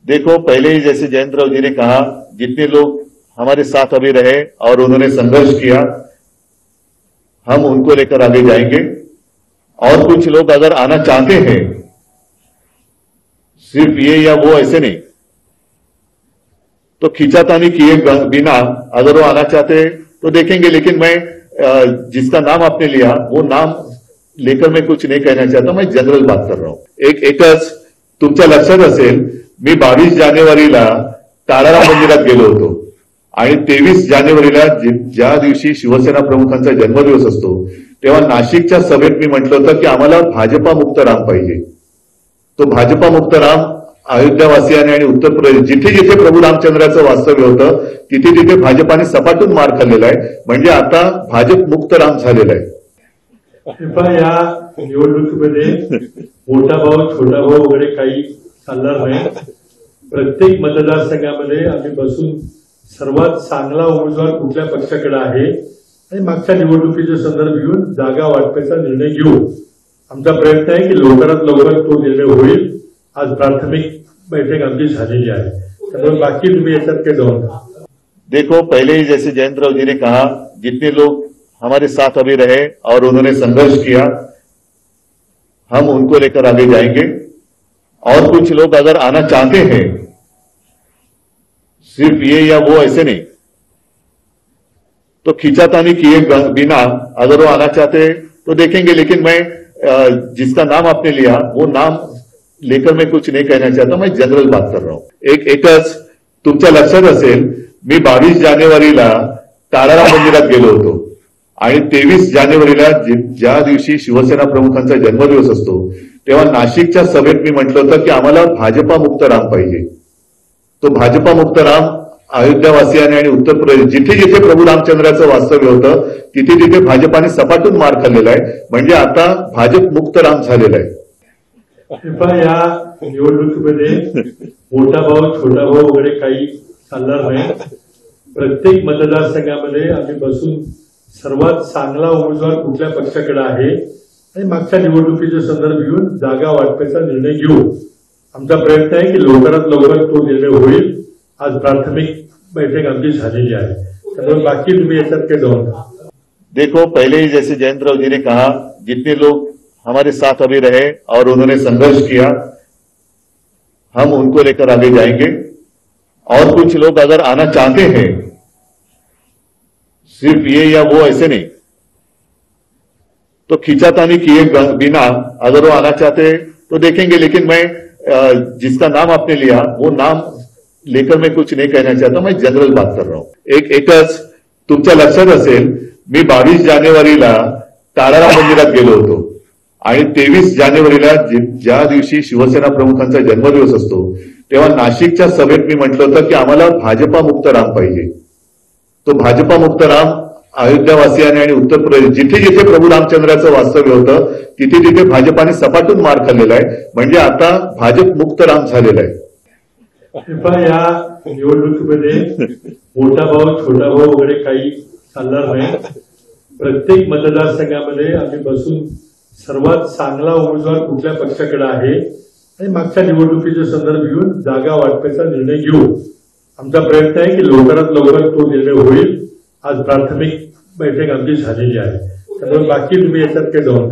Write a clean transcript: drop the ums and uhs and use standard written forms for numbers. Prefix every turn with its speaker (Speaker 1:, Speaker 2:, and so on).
Speaker 1: देखो, पहले ही जैसे जयंत राव जी ने कहा, जितने लोग हमारे साथ अभी रहे और उन्होंने संघर्ष किया, हम उनको लेकर आगे जाएंगे। और कुछ लोग अगर आना चाहते हैं, सिर्फ ये या वो ऐसे नहीं, तो खींचातानी किए बिना अगर वो आना चाहते तो देखेंगे। लेकिन मैं जिसका नाम आपने लिया वो नाम लेकर मैं कुछ नहीं कहना चाहता, मैं जनरल बात कर रहा हूं। एकच तुमच्या लक्षात असेल, मी 22 जानेवारीला ताराराम मंदिरात गेलो होतो आणि 23 जानेवारीला ज्या दिवशी शिवसेना प्रमुखांचा जन्मदिवस असतो तेव्हा नाशिकच्या सभेत मी म्हटलं होतं की आम्हाला भाजपा मुक्त राम पाहिजे। तो भाजपा मुक्त राम अयोध्यावासियांनी आणि उत्तर प्रदेश जिथे जिथे प्रभू रामचंद्राचं वास्तव्य होतं तिथे तिथे भाजपाने सपाटून मार खाल्लेला आहे, म्हणजे आता भाजप मुक्त राम झालेला आहे।
Speaker 2: या निवडणुकीमध्ये मोठा भाऊ छोटा भाऊ वगैरे काही चालणार नाही। प्रत्येक मतदारसंघामध्ये आम्ही बसून सर्वात चांगला उमेदवार कुठल्या पक्षाकडे आहे आणि मागच्या निवडणुकीचे संदर्भ घेऊन जागा वाटपाचा निर्णय घेऊ। आमचा प्रयत्न आहे की लवकरात लवकर तो निर्णय होईल। आज प्राथमिक बैठक आमची झालेली आहे, त्यामुळे बाकी तुम्ही याच्यात काय जाऊन।
Speaker 1: देखो, पहले ही जैसे जयंत राव जी ने कहा, जितने लोग हमारे साथ अभी रहे और उन्होंने संघर्ष किया, हम उनको लेकर आगे जाएंगे। और कुछ लोग अगर आना चाहते हैं, सिर्फ ये या वो ऐसे नहीं, तो खींचातानी किए बिना अगर वो आना चाहते तो देखेंगे। लेकिन मैं जिसका नाम आपने लिया वो नाम लेकर मैं कुछ नहीं कहना चाहता, मैं जनरल बात कर रहा हूं। एकच तुमच्या लक्षात असेल, मी 22 जानेवारीला ताराराम मंदिरात गेलो होतो आणि 23 जानेवारीला ज्या दिवशी शिवसेना प्रमुखांचा जन्मदिवस असतो तेव्हा नाशिकच्या सभेत मी म्हटलं होतं की आम्हाला भाजपा मुक्त राम पाहिजे। तो भाजपा मुक्त राम अयोध्यावासियांनी आणि उत्तर प्रदेश जिथे जिथे प्रभू रामचंद्राचं वास्तव्य होतं तिथे तिथे भाजपाने सपाटून मार खाल्लेला आहे, म्हणजे आता भाजप मुक्त राम झालेला आहे।
Speaker 2: या निवडणुकीमध्ये मोठा भाऊ छोटा भाऊ वगैरे काही चालणार नाही। प्रत्येक मतदारसंघामध्ये आम्ही बसून सर्वात चांगला उमेदवार कुठल्या पक्षाकडे आहे आणि मागच्या निवडणुकीचे संदर्भ घेऊन जागा वाटपाचा निर्णय घेऊ। आमचा प्रयत्न आहे की लवकरात लवकर तो निर्णय होईल। आज प्राथमिक बैठक आमची झालेली आहे, त्यामुळे बाकी तुम्ही याच्यात काय जाऊन।
Speaker 1: देखो, पहले ही जैसे जयंत राव जी ने कहा, जितने लोग हमारे साथ अभी रहे और उन्होंने संघर्ष किया, हम उनको लेकर आगे जाएंगे। और कुछ लोग अगर आना चाहते हैं, सिर्फ ये या वो ऐसे नहीं, तो खींचातानी किए बिना अगर वो आना चाहते तो देखेंगे। लेकिन मैं जिसका नाम आपने लिया वो नाम लेकर मैं कुछ नहीं कहना चाहता, मैं जनरल बात कर रहा हूं। एकच तुमच्या लक्षात असेल, मी 22 जानेवारीला ताराराम मंदिरात गेलो होतो आणि 23 जानेवारीला ज्या दिवशी शिवसेना प्रमुखांचा जन्मदिवस असतो तेव्हा नाशिकच्या सभेत मी म्हटलं होतं की आम्हाला भाजपा मुक्त राम पाहिजे। तो भाजपा मुक्त राम अयोध्यावासियांनी आणि उत्तर प्रदेश जिथे जिथे प्रभू रामचंद्राचं वास्तव्य होतं तिथे तिथे भाजपाने सपाटून मार खाल्लेला आहे, म्हणजे आता भाजप मुक्त राम झालेला आहे।
Speaker 2: या निवडणुकीमध्ये मोठा भाऊ छोटा भाऊ वगैरे काही चालणार नाही। प्रत्येक मतदारसंघामध्ये आम्ही बसून सर्वात चांगला उमेदवार कुठल्या पक्षाकडे आहे आणि मागच्या निवडणुकीचे संदर्भ घेऊन जागा वाटपाचा निर्णय घेऊ। आमचा प्रयत्न आहे की लवकरात लवकर तो निर्णय होईल। आज प्राथमिक बैठक आमची झालेली आहे, त्यामुळे बाकी तुम्ही याच्यात काय जाऊन।